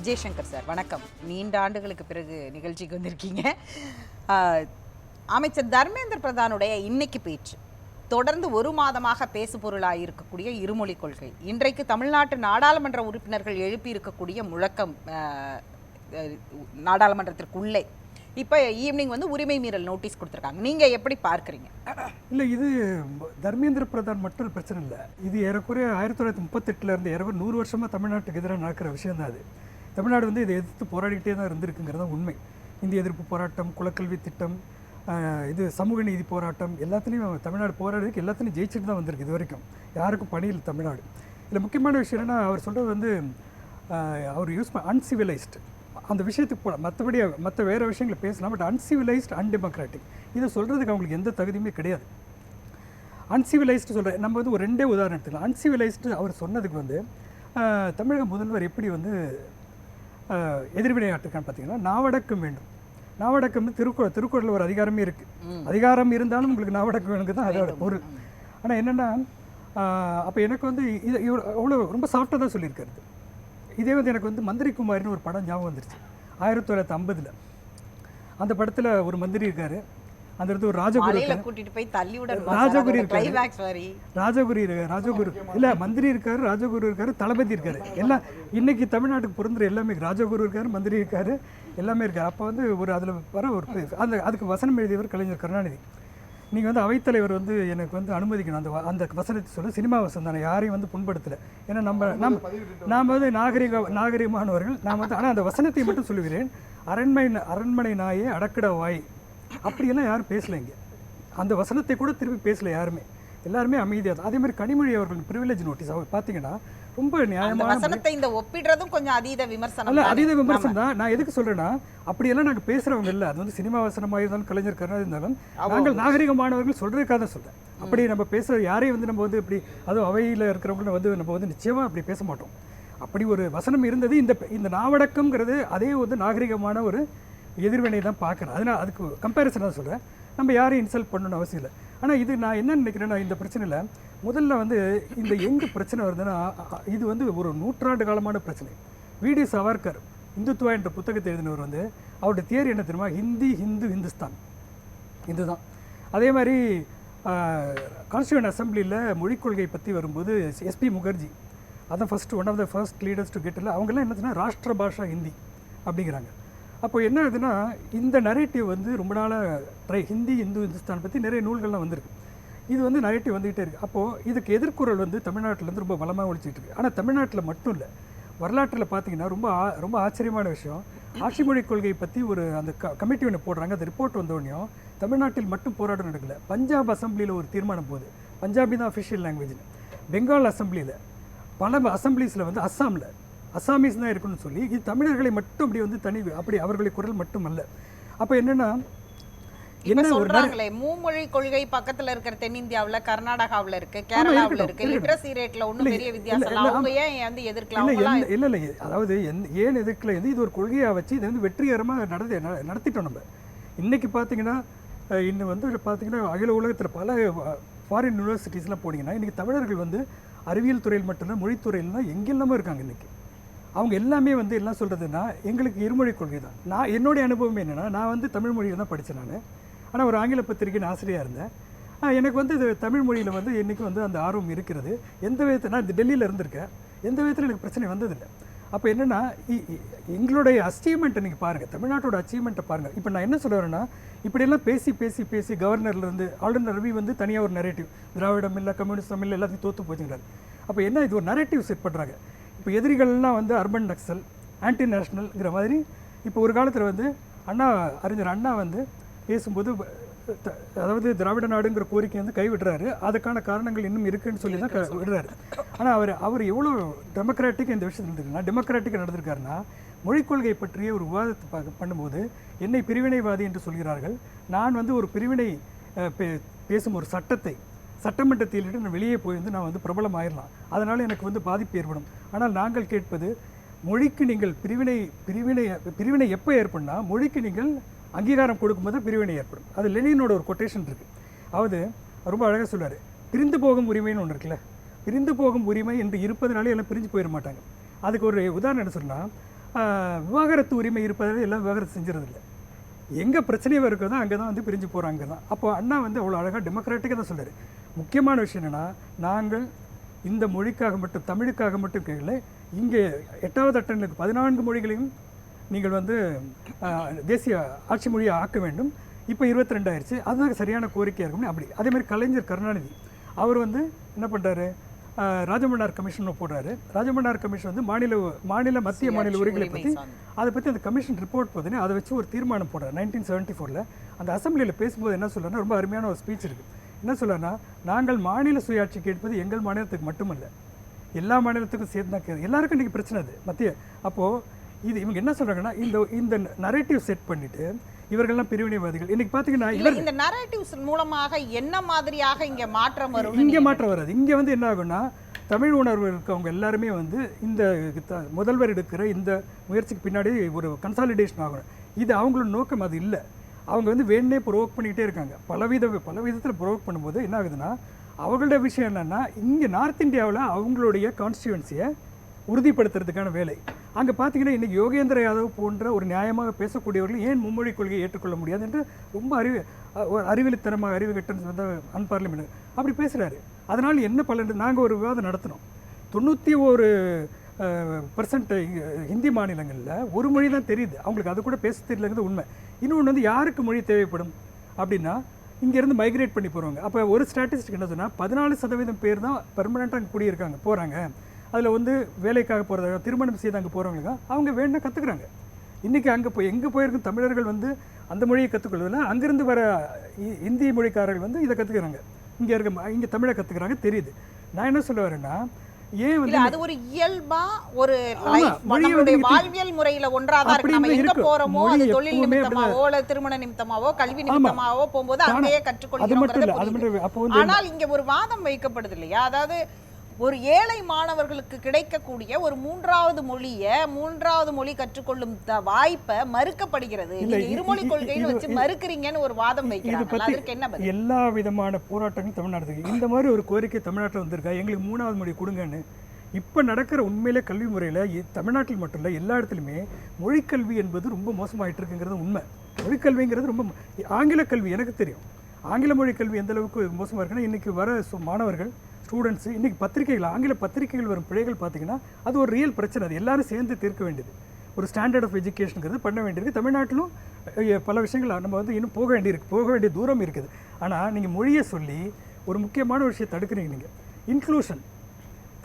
Vijayashankar sir வணக்கம். நீண்ட ஆண்டுகளுக்கு பிறகு நிகழ்ச்சிக்கு வந்திருக்கீங்க. அமைச்சர் தர்மேந்திர பிரதானுடைய இன்னைக்கு பேச்சு தொடர்ந்து ஒரு மாதமாக பேசுபொருளாக இருக்கக்கூடிய இருமொழி கொள்கை, இன்றைக்கு தமிழ்நாட்டு நாடாளுமன்ற உறுப்பினர்கள் எழுப்பி இருக்கக்கூடிய முழக்கம், நாடாளுமன்றத்திற்குள்ளே இப்போ ஈவினிங் வந்து உரிமை மீறல் நோட்டீஸ் கொடுத்துருக்காங்க. நீங்கள் எப்படி பார்க்குறீங்க? இல்லை, இது தர்மேந்திர பிரதான் மட்டும் பிரச்சனை இல்லை. இது ஏறக்குறைய 1938 ஏறக்குறைய 100 வருஷமாக தமிழ்நாட்டுக்கு எதிராக நடக்கிற விஷயம் தான். அது தமிழ்நாடு வந்து இதை எதிர்த்து போராடிக்கிட்டே தான் இருந்திருக்குங்கிறது தான் உண்மை. இந்திய எதிர்ப்பு போராட்டம், குலக்கல்வி திட்டம், இது சமூக நீதி போராட்டம், எல்லாத்துலேயும் தமிழ்நாடு போராடுறதுக்கு எல்லாத்துலேயும் ஜெயிச்சுட்டு தான் வந்திருக்கு. இது வரைக்கும் யாருக்கும் பணியில் தமிழ்நாடு. இதில் முக்கியமான விஷயம் என்னென்னா, அவர் சொல்கிறது வந்து அவர் யூஸ் அன்சிவிலைஸ்டு அந்த விஷயத்துக்கு போகலாம். மற்றபடி மற்ற வேறு விஷயங்களை பேசலாம். பட் அன்சிவிலைஸ்டு அன்டெமோக்ராட்டிக் இதை சொல்கிறதுக்கு அவங்களுக்கு எந்த தகுதியுமே கிடையாது. அன்சிவிலைஸ்டு சொல்கிற நம்ம வந்து ஒரு ரெண்டே உதாரணம் எடுத்துக்கலாம். அன்சிவிலைஸ்டு அவர் சொன்னதுக்கு வந்து தமிழக முதல்வர் எப்படி வந்து எதிர்வினையாட்டிருக்கான்னு பார்த்தீங்கன்னா, நாவடக்கம் வேண்டும். நாவடக்கம்னு திருக்குறளில் ஒரு அதிகாரமே இருக்குது. அதிகாரம் இருந்தாலும் உங்களுக்கு நாவடக்கம் வேணுங்க தான் அதோட பொருள். ஆனால் என்னென்னா, அப்போ எனக்கு வந்து இது அவ்வளோ ரொம்ப சாஃப்டாக தான் சொல்லியிருக்காரு. இதே வந்து எனக்கு வந்து மந்திரி குமாரின்னு ஒரு படம் ஞாபகம் வந்துருச்சு. 1950 அந்த படத்தில் ஒரு மந்திரி இருக்காரு. அந்த இடத்துல ஒரு ராஜகுரு இல்லை, மந்திரி இருக்காரு, ராஜகுரு இருக்காரு, தளபதி இருக்காரு. எல்லாம் இன்னைக்கு தமிழ்நாட்டுக்கு பொருந்துற எல்லாமே, ராஜகுரு இருக்காரு, மந்திரி இருக்காரு, எல்லாமே இருக்காரு. அப்போ வந்து ஒரு அதில் வர ஒரு அதுக்கு வசனம் எழுதியவர் கலைஞர் கருணாநிதி. நீங்கள் வந்து அவைத்தலைவர் வந்து எனக்கு வந்து அனுமதிக்கணும் அந்த வசனத்தை சொல்ல. சினிமா வசனம் தானே, யாரையும் வந்து புண்படுத்தலை. ஏன்னா நாம் வந்து நாகரிகமானவர்கள். நான் வந்து ஆனால் அந்த வசனத்தை மட்டும் சொல்லுகிறேன். அரண்மனை நாயே அடக்கிட வாய் அப்படியெல்லாம் யாரும் பேசலைங்க. அந்த வசனத்தை கூட திருப்பி பேசலை யாருமே. எல்லாருமே அமைதியாக. அதே மாதிரி கனிமொழி அவர்கள் ப்ரிவிலேஜ் நோட்டீஸ் அவர் பார்த்தீங்கன்னா ரொம்ப நியாயமான வசனத்தை இந்த ஒப்பிடுறதும் கொஞ்சம் அதீத விமர்சனம். அல்ல, அதீத விமர்சனம் தான். நான் எதுக்கு சொல்கிறேன்னா, அப்படியெல்லாம் நாங்கள் பேசுகிறவங்க இல்லை. அது வந்து சினிமா வசனமாக இருந்தாலும் கலைஞர் கருணாநிதி இருந்தாலும் நாங்கள் நாகரிகமானவர்கள் சொல்கிறதுக்காக தான் சொல்கிறேன். அப்படி நம்ம பேசுகிற யாரையும் வந்து நம்ம வந்து இப்படி அதுவும் அவையில் இருக்கிறவங்கள வந்து நம்ம வந்து நிச்சயமாக அப்படி பேச மாட்டோம். அப்படி ஒரு வசனம் இருந்தது. இந்த நாவடக்கம்ங்கிறது அதே வந்து நாகரிகமான ஒரு எதிர்வினை தான் பார்க்குறேன். அதனால் அதுக்கு கம்பேரிசன் தான் சொல்கிறேன். நம்ம யாரையும் இன்சல்ட் பண்ணணும்னு அவசியம் இல்லை. ஆனால் இது நான் என்ன நினைக்கிறேன்னா, இந்த பிரச்சனையில் முதல்ல வந்து இந்த எங்கே பிரச்சனை வருதுன்னா, இது வந்து ஒரு நூற்றாண்டு காலமான பிரச்சனை. வி.டி. சவர்கர் இந்துத்துவா என்ற புத்தகத்தை எழுதினவர் வந்து அவருடைய தியரி என்ன தெரியுமா? ஹிந்தி, ஹிந்து, ஹிந்துஸ்தான், இதுதான். அதே மாதிரி கான்ஸ்டியூண்ட் அசம்பிளியில் மொழிக் கொள்கை பற்றி வரும்போது எஸ்பி முகர்ஜி அதான் one of the first leaders to get இல்லை. அவங்கெல்லாம் என்ன சொன்னால் ராஷ்டிர பாஷா ஹிந்தி அப்படிங்கிறாங்க. அப்போ என்ன ஆகுதுன்னா, இந்த நரேட்டிவ் வந்து ரொம்ப நாளாக ஹிந்தி, இந்து, ஹிந்துஸ்தான் பற்றி நிறைய நூல்கள்லாம் வந்திருக்கு. இது வந்து நரேட்டிவ் வந்துகிட்டே இருக்குது. அப்போது இதுக்கு எதிர்குறல் வந்து தமிழ்நாட்டிலேருந்து ரொம்ப பலமாக ஒழிச்சிட்டு இருக்குது. ஆனால் தமிழ்நாட்டில் மட்டும் இல்லை, வரலாற்றில் பார்த்தீங்கன்னா ரொம்ப ஆச்சரியமான விஷயம். ஆட்சி மொழி கொள்கையை பற்றி ஒரு அந்த கமிட்டி ஒன்று போடுறாங்க. அந்த ரிப்போர்ட் வந்தோடனையும் தமிழ்நாட்டில் மட்டும் போராட்டம் நடக்கல. பஞ்சாப் அசம்பிளியில் ஒரு தீர்மானம் போகுது. பஞ்சாபி தான் அஃபிஷியல் லாங்குவேஜ்னு. பெங்கால் அசம்பிளியில், பல அசம்பிளிஸில் வந்து அசாமீஸ் தான் இருக்குன்னு சொல்லி, இது தமிழர்களை மட்டும் அப்படி வந்து அப்படி அவர்களுடைய குரல் மட்டும் அல்ல. அப்போ என்னென்னா, என்ன சொல்றாங்களே, மூமொழி கொள்கை பக்கத்துல இருக்கிற தென்னிந்தியாவுல கர்நாடகாவுல இருக்கு, கேரளாவுல இருக்கு. லிட்ரசி ரேட்ல ஒன்றும் பெரிய வித்தியாசம் இல்லை. அவங்க ஏன் வந்து எதிர்க்கலாம்? இல்லை, அதாவது ஏன் எதிர்க்கல, இது ஒரு கொள்கையாக வச்சு இதை வந்து வெற்றிகரமாக நடத்திட்டோம். நம்ம இன்னைக்கு பார்த்தீங்கன்னா, இன்னும் வந்து பார்த்தீங்கன்னா அகில உலகத்தில் பல ஃபாரின் யூனிவர்சிட்டிஸ்லாம் போனீங்கன்னா இன்றைக்கி தமிழர்கள் வந்து அறிவியல் துறையில் மட்டும்தான், மொழித்துறையில்னா எங்கெல்லாமோ இருக்காங்க. இன்றைக்கி அவங்க எல்லாமே வந்து என்ன சொல்கிறதுனா, எங்களுக்கு இருமொழி கொள்கை தான். என்னுடைய அனுபவம் என்னென்னா, நான் வந்து தமிழ் மொழியில் தான் படித்தேன். நான் ஆனால் ஒரு ஆங்கில பத்திரிகையின் ஆசிரியராக இருந்தேன். எனக்கு வந்து இது தமிழ் மொழியில் வந்து இன்றைக்கி வந்து அந்த ஆர்வம் இருக்கிறது. எந்த விதத்தில் நான் டெல்லியில் இருந்திருக்கேன், எந்த விதத்தில் எனக்கு பிரச்சனை வந்ததில்லை. அப்போ என்னென்னா, எங்களுடைய அச்சீவ்மெண்ட்டை நீங்கள் பாருங்கள், தமிழ்நாட்டோட அச்சீவ்மெண்ட்டை பாருங்கள். இப்போ நான் என்ன சொல்ல வரேன்னா, இப்படியெல்லாம் பேசி கவர்னர்லேருந்து ஆளுநர் ரவி வந்து தனியாக ஒரு நரேட்டிவ், திராவிடம் இல்லை, கம்யூனிஸ்டம் இல்லை, எல்லாத்தையும் தோற்று போச்சுங்கிறாரு. அப்போ என்ன, இது ஒரு நரேட்டிவ் செட் பண்ணுறாங்க. இப்போ எதிரிகள்லாம் வந்து அர்பன் நக்சல், ஆன்டி நேஷ்னல்ங்கிற மாதிரி. இப்போ ஒரு காலத்தில் வந்து அறிஞர் அண்ணா வந்து பேசும்போது, அதாவது திராவிட நாடுங்கிற கோரிக்கை வந்து கைவிடுறாரு. அதுக்கான காரணங்கள் இன்னும் இருக்குன்னு சொல்லி தான் விடுறாரு. ஆனால் அவர் எவ்வளோ டெமோக்ராட்டிக் இந்த விஷயத்தில் இருந்திருக்குன்னா, டெமோக்ராட்டிக்காக நடந்திருக்காருன்னா, மொழிக் கொள்கை பற்றிய ஒரு விவாதத்தை பண்ணும்போது என்னை பிரிவினைவாதி என்று சொல்கிறார்கள். நான் வந்து ஒரு பிரிவினை பேசும் ஒரு சட்டமன்றத்தில் நான் வெளியே போய் வந்து நான் வந்து பிரபலம் ஆயிடலாம், அதனால் எனக்கு வந்து பாதிப்பு ஏற்படும். ஆனால் நாங்கள் கேட்பது, மொழிக்கு நீங்கள் பிரிவினை எப்போ ஏற்படும்னா, மொழிக்கு நீங்கள் அங்கீகாரம் கொடுக்கும்போது பிரிவினை ஏற்படும். அது லெனினோட ஒரு கொட்டேஷன் இருக்குது. அதாவது ரொம்ப அழகாக சொல்லுவார், பிரிந்து போகும் உரிமைன்னு ஒன்று இருக்குல்ல. பிரிந்து போகும் உரிமை என்று இருப்பதனாலே எல்லாம் பிரிஞ்சு போயிட மாட்டாங்க. அதுக்கு ஒரு உதாரணம் என்ன சொன்னால், விவாகரத்து உரிமை இருப்பதால் எல்லாம் விவாகரத்து செஞ்சுறதில்ல. எங்கே பிரச்சனையாக இருக்கோ அங்கே தான் வந்து பிரிஞ்சு போகிறாங்க தான். அப்போ அண்ணா வந்து அவ்வளோ அழகாக டெமோக்ராட்டிக்காக தான் சொல்கிறார். முக்கியமான விஷயம் என்னென்னா, நாங்கள் இந்த மொழிக்காக மட்டும், தமிழுக்காக மட்டும் கேட்கல, இங்கே 8வது அட்டவணைக்கு 14 மொழிகளையும் நீங்கள் வந்து தேசிய ஆட்சி மொழியை ஆக்க வேண்டும். இப்போ 22 ஆயிடுச்சு, அதுதான் சரியான கோரிக்கையாக இருக்கும்னு அப்படி. அதே மாதிரி கலைஞர் கருணாநிதி அவர் வந்து என்ன பண்ணுறாரு, ராஜமன்னார் கமிஷன் போடுறாரு. ராஜமன்னார் கமிஷன் வந்து மாநில மத்திய மாநில உரிமைகளை பற்றி அதை பற்றி அந்த கமிஷன் ரிப்போர்ட் பார்த்தீங்கன்னா அதை வச்சு ஒரு தீர்மானம் போடுறாரு 1974. அந்த அசம்பிளியில் பேசும்போது என்ன சொல்கிறாருன்னா, ரொம்ப அருமையான ஒரு ஸ்பீச் இருக்குது. என்ன சொல்கிறாருன்னா, நாங்கள் மாநில சுயாட்சி கேட்பது எங்கள் மாநிலத்துக்கு மட்டுமல்ல, எல்லா மாநிலத்துக்கும் சேர்த்து தான் கேட்குது. எல்லாருக்கும் இன்றைக்கி பிரச்சனை அது மத்திய. அப்போது இது இவங்க என்ன சொல்கிறாங்கன்னா, இந்த நரேட்டிவ் செட் பண்ணிவிட்டு இவர்கள்லாம் பிரிவினைவாதிகள். இன்னைக்கு பார்த்தீங்கன்னா இந்த நரேட்டிவ்ஸ் மூலமாக என்ன மாதிரியாக இங்கே மாற்றம் வரும்? இங்கே மாற்றம் வராது. இங்கே வந்து என்ன ஆகும்னா, தமிழ் உணர்வு இருக்கவங்க எல்லாருமே வந்து இந்த முதல்வர் எடுக்கிற இந்த முயற்சிக்கு பின்னாடி ஒரு கன்சாலிடேஷன் ஆகணும். இது அவங்களோட நோக்கம் அது இல்லை. அவங்க வந்து வேணே ப்ரொவோக் பண்ணிக்கிட்டே இருக்காங்க. பல விதத்தில் ப்ரொவோக் பண்ணும்போது என்ன ஆகுதுன்னா, அவங்களோட விஷயம் என்னென்னா, இங்கே நார்த் இந்தியாவில் அவங்களுடைய கான்ஸ்டியூவன்சியை உறுதிப்படுத்துறதுக்கான வேலை. அங்கே பார்த்தீங்கன்னா இன்றைக்கி யோகேந்திர யாதவ் போன்ற ஒரு நியாயமாக பேசக்கூடியவர்கள் ஏன் மும்மொழி கொள்கையை ஏற்றுக்கொள்ள முடியாது என்று ரொம்ப அறிவிலித்தனமாக அறிவுகட்டன் வந்து அன்பார்லிமெண்ட் அப்படி பேசுகிறாரு. அதனால் என்ன பலன்? நாங்கள் ஒரு விவாதம் நடத்தினோம். 91% ஹிந்தி மாநிலங்களில் ஒரு மொழி தான் தெரியுது, அவங்களுக்கு அது கூட பேச தெரியலங்கிறது உண்மை. இன்னொன்று வந்து யாருக்கு மொழி தேவைப்படும் அப்படின்னா, இங்கேருந்து மைக்ரேட் பண்ணி போகிறவங்க. அப்போ ஒரு ஸ்டாட்டிஸ்டிக் என்ன சொன்னால், 14% பேர் தான் பெர்மனெண்ட்டாக அங்கே குடியிருக்காங்க போகிறாங்க. அதில் வந்து வேலைக்காக போகிறதாக, திருமணம் செய்து அங்கே போகிறவங்க அவங்க வேணும்னா கற்றுக்குறாங்க. இன்றைக்கி அங்கே எங்கே போயிருக்கும் தமிழர்கள் வந்து அந்த மொழியை கற்றுக்கொள்வதில்லை. அங்கேருந்து வர இந்தி மொழிக்காரர்கள் வந்து இதை கற்றுக்குறாங்க. இங்கே தமிழை கற்றுக்குறாங்க தெரியுது. நான் என்ன சொல்ல வரேன்னா, ஏன் வந்து அது ஒரு இயல்பா ஒரு வாழ்வியல் முறையில ஒன்றாதான் இருக்கு. நம்ம எங்க போறோமோ, அது தொழில் நிமித்தமாவோ இல்ல திருமண நிமித்தமாவோ கல்வி நிமித்தமாவோ போகும்போது அங்கேயே கற்றுக்கொள்கிறோம். ஆனால் இங்க ஒரு வாதம் வைக்கப்படுது இல்லையா, அதாவது ஒரு ஏழை மாணவர்களுக்கு கிடைக்கக்கூடிய ஒரு மூன்றாவது மொழி கற்றுக்கொள்ளும் வாய்ப்பை மறுக்கப்படுகிறது. இருமொழி கொள்கைன்னு வச்சு மறுக்கிறீங்கன்னு ஒரு வாதம் வைக்கிறாங்க. அதற்கு என்ன பதில்? எல்லா விதமான போராட்டங்களும் தமிழ்நாட்டுக்கு இந்த மாதிரி ஒரு கோரிக்கை தமிழ்நாட்டில் வந்திருக்கா, எங்களுக்கு 3வது மொழி கொடுங்கன்னு. இப்போ நடக்கிற உண்மையிலே கல்வி முறையில் தமிழ்நாட்டில் மட்டும் இல்லை, எல்லா இடத்துலையுமே மொழிக்கல்வி என்பது ரொம்ப மோசமாயிட்டு இருக்குங்கிறது உண்மை. மொழிக்கல்விங்கிறது ரொம்ப, ஆங்கில கல்வி எனக்கு தெரியும், ஆங்கில மொழி கல்வி எந்த அளவுக்கு மோசமாக இருக்குன்னா, இன்றைக்கி வர மாணவர்கள் ஸ்டூடெண்ட்ஸு இன்றைக்கி பத்திரிகைகள், ஆங்கில பத்திரிகைகள் வரும் பிழைகள் பார்த்திங்கன்னா அது ஒரு ரியல் பிரச்சனை. அது எல்லோரும் சேர்ந்து தீர்க்க வேண்டியது. ஒரு ஸ்டாண்டர்ட் ஆஃப் எஜுகேஷனுங்கிறது பண்ண வேண்டியிருக்கு. தமிழ்நாட்டிலும் பல விஷயங்கள் நம்ம வந்து இன்னும் போக வேண்டிய தூரம் இருக்குது. ஆனால் நீங்கள் மொழியை சொல்லி ஒரு முக்கியமான விஷயம் தடுக்கிறீங்க. நீங்கள் இன்க்ளூஷன்,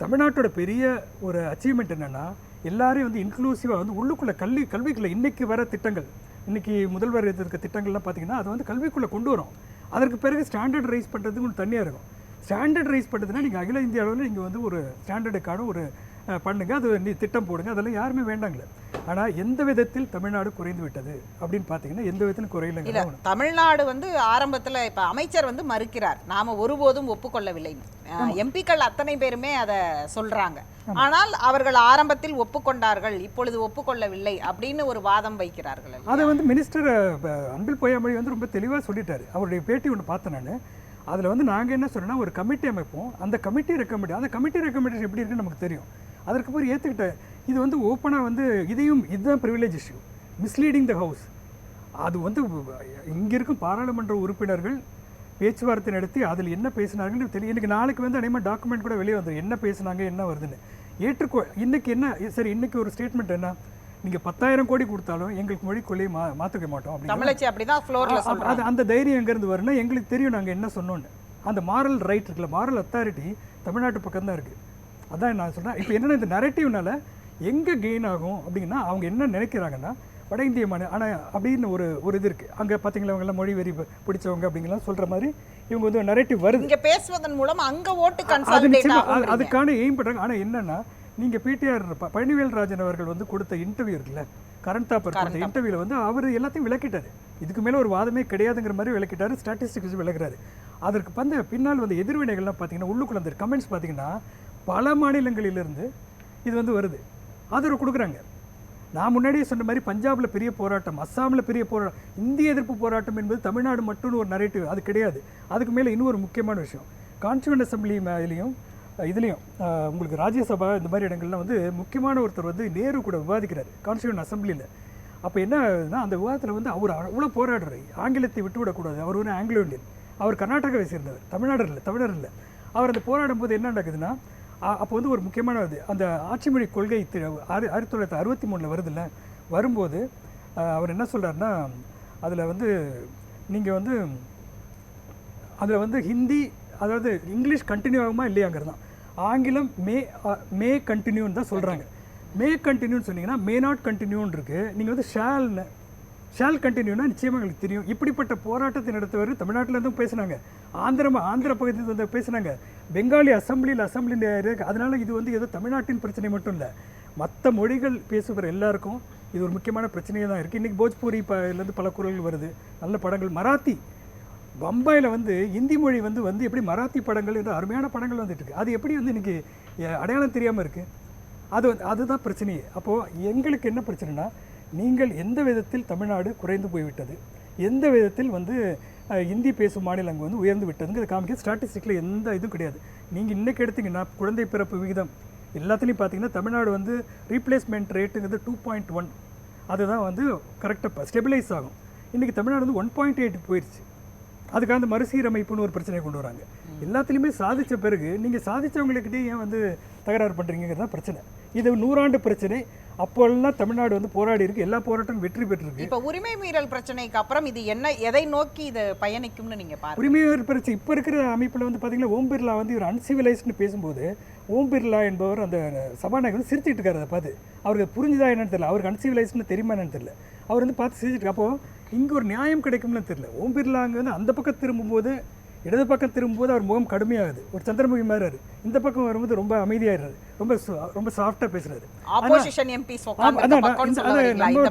தமிழ்நாட்டோட பெரிய ஒரு அச்சீவ்மெண்ட் என்னென்னா, எல்லாரையும் வந்து இன்க்ளூசிவாக வந்து உள்ளுக்குள்ளே கல்விக்குள்ளே இன்றைக்கி வர திட்டங்கள், இன்றைக்கி முதல்வர் இருக்க திட்டங்கள்லாம் பார்த்திங்கன்னா அது வந்து கல்விக்குள்ளே கொண்டு வரும். அதற்கு பிறகு ஸ்டாண்டர்ட் ரைஸ் பண்ணுறதுக்கு ஒன்று தனியாக இருக்கும். ஸ்டாண்டர்ட் ரைஸ் பண்ணுறதுனா நீங்கள் அகில இந்திய அளவில் இங்கே வந்து ஒரு ஸ்டாண்டர்டுக்கான ஒரு பண்ணுங்க, அது திட்டம் போடுங்க, அதெல்லாம் யாருமே வேண்டாங்களே. ஆனால் எந்த விதத்தில் தமிழ்நாடு குறைந்து விட்டது அப்படின்னு பார்த்தீங்கன்னா எந்த விதத்திலும் குறையில்லை. தமிழ்நாடு வந்து ஆரம்பத்தில் இப்போ அமைச்சர் வந்து மறுக்கிறார், நாம ஒருபோதும் ஒப்புக்கொள்ளவில்லை. எம்பிக்கள் அத்தனை பேருமே அதை சொல்றாங்க. ஆனால் அவர்கள் ஆரம்பத்தில் ஒப்புக்கொண்டார்கள், இப்பொழுது ஒப்புக்கொள்ளவில்லை அப்படின்னு ஒரு வாதம் வைக்கிறார்கள். அதை வந்து மினிஸ்டர் அன்பில் பொய்யாமொழி வந்து ரொம்ப தெளிவாக சொல்லிட்டாரு. அவருடைய பேட்டி ஒன்று பார்த்தேன் நான். அதில் வந்து நாங்கள் என்ன சொல்கிறோன்னா, ஒரு கமிட்டி அமைப்போம், அந்த கமிட்டி ரெக்கமெண்டேஷன் எப்படி இருக்குன்னு நமக்கு தெரியும், அதற்கு போய் ஏற்றுக்கிட்டேன். இது வந்து ஓப்பனாக வந்து இதுதான் privilege issue, misleading the house. அது வந்து இங்கே இருக்கும் பாராளுமன்ற உறுப்பினர்கள் பேச்சுவார்த்தை நடத்தி அதில் என்ன பேசினாங்கன்னு தெரியும். எனக்கு நாளைக்கு வந்து அநேகமாக டாக்குமெண்ட் கூட வெளியே வந்துடும், என்ன பேசுனாங்க என்ன வருதுன்னு. இன்றைக்கி என்ன சரி, இன்றைக்கி ஒரு ஸ்டேட்மெண்ட் என்ன, நீங்கள் 10,000 கோடி கொடுத்தாலும் எங்களுக்கு மொழி கொள்ளையை மாற்றிக்க மாட்டோம் அப்படின்னு. அது அந்த தைரியம் எங்கேருந்து வரும்னா, எங்களுக்கு தெரியும் நாங்கள் என்ன சொன்னோன்னு. அந்த மாரல் ரைட் இருக்குல்ல, மாரல் அத்தாரிட்டி தமிழ்நாட்டு பக்கம் தான் இருக்குது. அதான் நான் சொல்கிறேன். இப்போ என்னென்னா, இந்த நரேட்டிவ்னால எங்கே கெயின் ஆகும் அப்படின்னா, அவங்க என்ன நினைக்கிறாங்கன்னா, வட இந்திய ஆனால் அப்படின்னு ஒரு இது இருக்குது. அங்கே பார்த்தீங்களா, அவங்கெல்லாம் மொழி வெறி பிடிச்சவங்க அப்படிங்கலாம் சொல்கிற மாதிரி இவங்க வந்து நரேட்டிவ் வருது. இங்கே பேசுவதன் மூலம் அங்கே ஓட்டு அதுக்கான எய்ம் பண்ணுறாங்க. ஆனால் என்னென்னா, நீங்கள் பிடிஆர் பழனிவேல் ராஜன் அவர்கள் வந்து கொடுத்த இன்டர்வியூ இருக்குல்ல, கரண்ட் தாப்பர் கொடுத்த இன்டர்வியூவில் வந்து அவர் எல்லாத்தையும் விளக்கிட்டார். இதுக்கு மேலே ஒரு வாதமே கிடையாதுங்கிற மாதிரி விளக்கிட்டார், ஸ்டாட்டிஸ்டிக்ஸ் விளக்குறாரு. அதற்கு பின்னால் வந்து எதிர்வினைகள்லாம் பார்த்தீங்கன்னா, உள்ளுக்குள்ள அந்த கமெண்ட்ஸ் பார்த்தீங்கன்னா பல மாநிலங்களிலிருந்து இது வந்து வருது, ஆதரவு கொடுக்குறாங்க. நான் முன்னாடியே சொன்ன மாதிரி பஞ்சாபில் பெரிய போராட்டம், அஸ்ஸாமில் பெரிய போராட்டம், இந்திய எதிர்ப்பு போராட்டம் என்பது தமிழ்நாடு மட்டும்னு ஒரு நரேட்டிவ் அது கிடையாது. அதுக்கு மேலே இன்னும் ஒரு முக்கியமான விஷயம், கான்ஸ்டியூண்ட் அசம்பிளி மேலேயும் இதுலேயும் உங்களுக்கு ராஜ்யசபா இந்த மாதிரி இடங்கள்லாம் வந்து முக்கியமான ஒருத்தர் வந்து நேரு கூட விவாதிக்கிறார் கான்ஸ்டியூஷன் அசம்பிளியில். அப்போ என்ன ஆகுதுன்னா அந்த விவாதத்தில் வந்து அவர் அவ்வளோ போராடுறாரு, ஆங்கிலத்தை விட்டு விடக்கூடாது. அவர் ஒரு ஆங்கிலோ இந்தியன், அவர் கர்நாடகாவை சேர்ந்தவர், தமிழர் இல்லை. அவர் அந்த போராடும் போது என்ன நடக்குதுன்னா அப்போ வந்து ஒரு முக்கியமான அந்த ஆட்சி மொழி கொள்கை 1963 வருதில்ல, வரும்போது அவர் என்ன சொல்கிறாருன்னா அதில் வந்து நீங்கள் வந்து அதில் வந்து ஹிந்தி அதாவது இங்கிலீஷ் கண்டினியூ ஆகுமா இல்லையாங்கிறது தான். ஆங்கிலம் மே கண்டினியூன்னு தான் சொல்கிறாங்க. மே கண்டினியூன்னு சொன்னீங்கன்னா மே நாட் கண்டினியூன்னு இருக்குது. நீங்கள் வந்து ஷால் கண்டினியூனா நிச்சயமாக எங்களுக்கு தெரியும். இப்படிப்பட்ட போராட்டத்தை நடத்துவர் தமிழ்நாட்டிலேருந்தும் பேசுனாங்க, ஆந்திர பகுதியில் வந்து பேசுனாங்க, பெங்காலி அசம்பிளியில் அதனால் இது வந்து ஏதோ தமிழ்நாட்டின் பிரச்சனை மட்டும் இல்லை, மற்ற மொழிகள் பேசுகிற எல்லாருக்கும் இது ஒரு முக்கியமான பிரச்சனையாக தான் இருக்குது. இன்றைக்கி போஜ்பூரி இதுலேருந்து பல குரல்கள் வருது, நல்ல படங்கள். மராத்தி பம்பாயில் வந்து இந்தி மொழி வந்து எப்படி மராத்தி படங்கள் என்ற அருமையான படங்கள் வந்துட்டுருக்கு. அது எப்படி வந்து இன்றைக்கி அடையாளம் தெரியாமல் இருக்குது? அதுதான் பிரச்சனையே. அப்போது எங்களுக்கு என்ன பிரச்சனைனா, நீங்கள் எந்த விதத்தில் தமிழ்நாடு குறைந்து போய்விட்டது, எந்த விதத்தில் வந்து இந்தி பேசும் மாநிலங்கள் வந்து உயர்ந்து விட்டதுங்கிறது காமிக்க ஸ்டாட்டிஸ்டிக்கில் எந்த இதுவும் கிடையாது. நீங்கள் இன்றைக்கி எடுத்திங்கன்னா குழந்தை பிறப்பு விகிதம் எல்லாத்துலேயும் பார்த்தீங்கன்னா தமிழ்நாடு வந்து ரீப்ளேஸ்மெண்ட் ரேட்டுங்கிறது 2.1, அதுதான் வந்து கரெக்டாக ஸ்டெபிலைஸ் ஆகும். இன்றைக்கி தமிழ்நாடு வந்து 1.8 போயிடுச்சு. அதுக்காக அந்த மறுசீரமைப்புன்னு ஒரு பிரச்சனையை கொண்டு வராங்க. எல்லாத்துலேயுமே சாதித்த பிறகு நீங்கள் சாதித்தவங்கக்கிட்டே ஏன் வந்து தகராறு பண்ணுறீங்கிறது தான் பிரச்சனை. இது 100 ஆண்டு பிரச்சனை. அப்போல்லாம் தமிழ்நாடு வந்து போராடி இருக்கு, எல்லா போராட்டமும் வெற்றி பெற்றிருக்கு. இப்போ உரிமை மீறல் பிரச்சனைக்கு அப்புறம் இது எதை நோக்கி இது பயணிக்கும்னு நீங்கள் பாருங்க. உரிமை மீறல் பிரச்சனை இப்போ இருக்கிற அமைப்பில் வந்து பார்த்தீங்கன்னா ஓம் பிர்லா வந்து இவர் அன்சிவிலைஸ்ட்னு பேசும்போது ஓம் பிர்லா என்பவர் அந்த சபாநாயகர் வந்து சிரிச்சிட்டு இருக்காரு. அதை பார்த்து அவருக்கு புரிஞ்சுதா என்னன்னு தெரியல, அவருக்கு அன்சிவிலைஸ்ட்னு தெரியுமா என்னன்னு தெரியல, அவர் வந்து பார்த்து சிரிச்சிட்டு. அப்போது இங்கே ஒரு நியாயம் கிடைக்கும்னு தெரியல. ஓம் பிர்லா அங்கே வந்து அந்த பக்கம் திரும்பும்போது, இடது பக்கம் திரும்பும்போது அவர் முகம் கடுமையாகுது, ஒரு சந்திரமுகி மாறாரு. இந்த பக்கம் வரும்போது ரொம்ப அமைதியாகிறாரு, ரொம்ப சாஃப்டாக பேசுறாரு.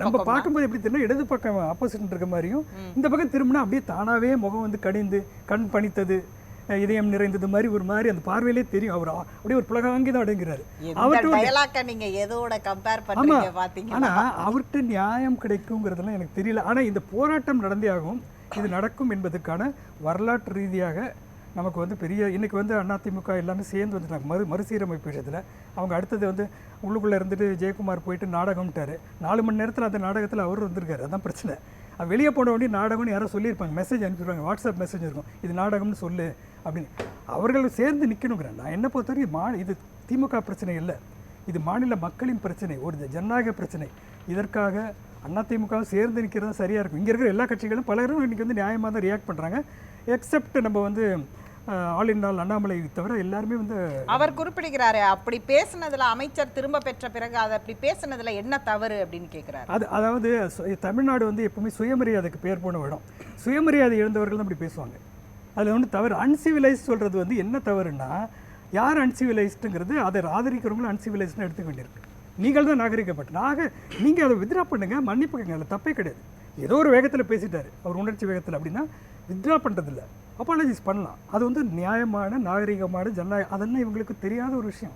நம்ம பார்க்கும்போது எப்படி தெரியும், இடது பக்கம் ஆப்போசிட் இருக்க மாதிரியும் இந்த பக்கம் திரும்பினா அப்படியே தானாவே முகம் வந்து கடிந்து கண் பணித்தது, இதயம் நிறைந்தது மாதிரி ஒரு மாதிரி அந்த பார்வையிலே தெரியும். அவர் அப்படியே ஒரு புலகாங்கி தான் அடங்குறாரு. ஆனா அவர்கிட்ட நியாயம் கிடைக்குங்கிறதுலாம் எனக்கு தெரியல. ஆனா இந்த போராட்டம் நடந்தே ஆகும், இது நடக்கும் என்பதற்கான வரலாற்று ரீதியாக நமக்கு வந்து பெரிய இன்றைக்கி வந்து அதிமுக எல்லாமே சேர்ந்து வந்துட்டாங்க மறுசீரமைப்பு விஷயத்தில். அவங்க அடுத்தது வந்து உள்ளுக்குள்ளே இருந்துட்டு ஜெயக்குமார் போயிட்டு நாடகம்ட்டார். 4 மணி நேரத்தில் அந்த நாடகத்தில் அவர் வந்திருக்காரு. அதுதான் பிரச்சனை. வெளியே போன உடனே நாடகம்னு யாரோ சொல்லியிருப்பாங்க, மெசேஜ் அனுப்பிடுவாங்க, வாட்ஸ்அப் மெசேஜ் இருக்கும், இது நாடகம்னு சொல்லு அப்படின்னு. அவர்கள் சேர்ந்து நிற்கணுங்கிறேன். நான் என்ன பொறுத்தவரைக்கும் இது திமுக பிரச்சனை இல்லை, இது மாநில மக்களின் பிரச்சனை, ஒரு ஜனநாயக பிரச்சனை. இதற்காக அதிமுக சேர்ந்து நிற்கிறது சரியாக இருக்கும். இங்கே இருக்கிற எல்லா கட்சிகளும் பலரும் இன்றைக்கி வந்து நியாயமாக தான் ரியாக்ட் பண்ணுறாங்க. எக்ஸப்ட் நம்ம வந்து ஆல் இன் ஆல் அண்ணாமலை தவிர எல்லாருமே வந்து. அவர் குறிப்பிடுகிறாரு, அப்படி பேசுனதுல அமைச்சர் திரும்ப பெற்ற பிறகு அதை அப்படி பேசுனதுல என்ன தவறு அப்படின்னு கேட்குறாரு. அதாவது தமிழ்நாடு வந்து எப்பவுமே சுயமரியாதைக்கு பேர் போன இடம். சுயமரியாதை இழந்தவர்கள் தான் அப்படி பேசுவாங்க. அதில் வந்து தவறு. அன்சிவிலைஸ் சொல்கிறது வந்து என்ன தவறுன்னா, யார் அன்சிவிலைஸ்டுங்கிறது அதை ஆதரிக்கிறவங்களும் அன்சிவிலைஸ்ட்னு எடுத்துக்க வேண்டியிருக்கு. நீங்கள் தான் நாகரிகப்பட்ட நீங்கள் அதை வித்ரா பண்ணுங்கள், மன்னிப்புங்க, அதில் தப்பே கிடையாது. ஏதோ ஒரு வேகத்தில் பேசிட்டார் அவர், உணர்ச்சி வேகத்தில், அப்படின்னா வித்ரா பண்ணுறதில்ல, அப்பாலஜிஸ் பண்ணலாம். அது வந்து நியாயமான நாகரிகமான ஜனநாயகம். அதெல்லாம் இவங்களுக்கு தெரியாத ஒரு விஷயம்.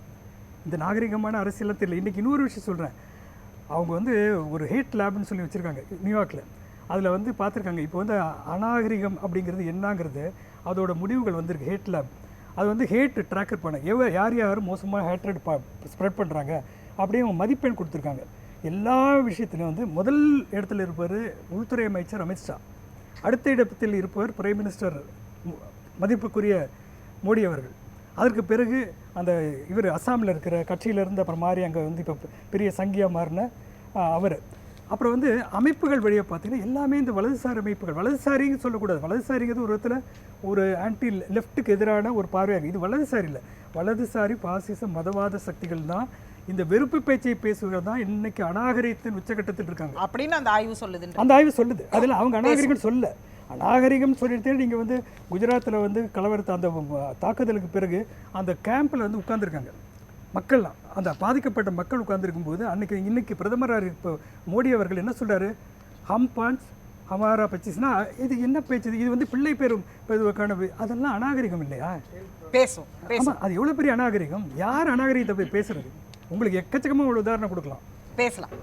இந்த நாகரிகமான அரசியலாம் தெரியல. இன்றைக்கி இன்னொரு விஷயம் சொல்கிறேன். அவங்க வந்து ஒரு ஹேட் லேப்னு சொல்லி வச்சுருக்காங்க நியூயார்க்கில். அதில் வந்து பார்த்துருக்காங்க. இப்போ வந்து அநாகரிகம் அப்படிங்கிறது என்னங்கிறது அதோட முடிவுகள் வந்திருக்கு. ஹேட் லேப் அது வந்து ஹேட் ட்ராக்கர் பண்ண யார் மோசமாக ஹேட்ரட் ஸ்ப்ரெட் பண்ணுறாங்க அப்படியே அவங்க மதிப்பெண் கொடுத்துருக்காங்க. எல்லா விஷயத்துலையும் வந்து முதல் இடத்துல இருப்பவர் உள்துறை அமைச்சர் அமித்ஷா, அடுத்த இடத்தில் இருப்பவர் பிரைம் மினிஸ்டர் மதிப்புக்குரிய மோடி அவர்கள், அதற்கு பிறகு அந்த இவர் அஸ்ஸாமில் இருக்கிற கட்சியிலேருந்து அப்புறம் மாறி அங்கே வந்து இப்போ பெரிய சங்கியாக மாறின அவர். அப்புறம் வந்து அமைப்புகள் வழியாக பார்த்தீங்கன்னா எல்லாமே இந்த வலதுசாரி அமைப்புகள். வலதுசாரின்னு சொல்லக்கூடாது, வலதுசாரிங்கிறது ஒரு விதத்தில் ஒரு ஆன்டி லெஃப்ட்டுக்கு எதிரான ஒரு பார்வையாக. இது வலதுசாரி இல்லை, வலதுசாரி பாசிச மதவாத சக்திகள் தான் இந்த வெறுப்பு பேச்சை பேசுகிறது தான் இன்னைக்கு அநாகரிகத்தின் உச்சகட்டத்தில் இருக்காங்க அப்படின்னு அந்த ஆய்வு சொல்லுது. அந்த ஆய்வு சொல்லுது. அதில் அவங்க அநாகரிகம் சொல்ல, அநாகரிகம் சொல்லிட்டு நீங்கள் வந்து குஜராத்தில் வந்து கலவரத்தை அந்த தாக்குதலுக்கு பிறகு அந்த கேம்பில் வந்து உட்கார்ந்துருக்காங்க மக்கள்லாம், அந்த பாதிக்கப்பட்ட மக்கள் உட்கார்ந்துருக்கும் போது இன்னைக்கு பிரதமராக இப்போ மோடி அவர்கள் என்ன சொல்கிறாரு, ஹம் பான்ஸ் ஹமாரா பச்சிஸ்னா இது என்ன பேச்சு, இது வந்து பிள்ளை பேரும் அதெல்லாம் அநாகரிகம் இல்லையா? பேசும். அது எவ்வளோ பெரிய அநாகரிகம். யார் அநாகரிகத்தை போய் பேசுறது? உங்களுக்கு எக்கச்சக்கமாக ஒரு உதாரணம் கொடுக்கலாம், பேசலாம்.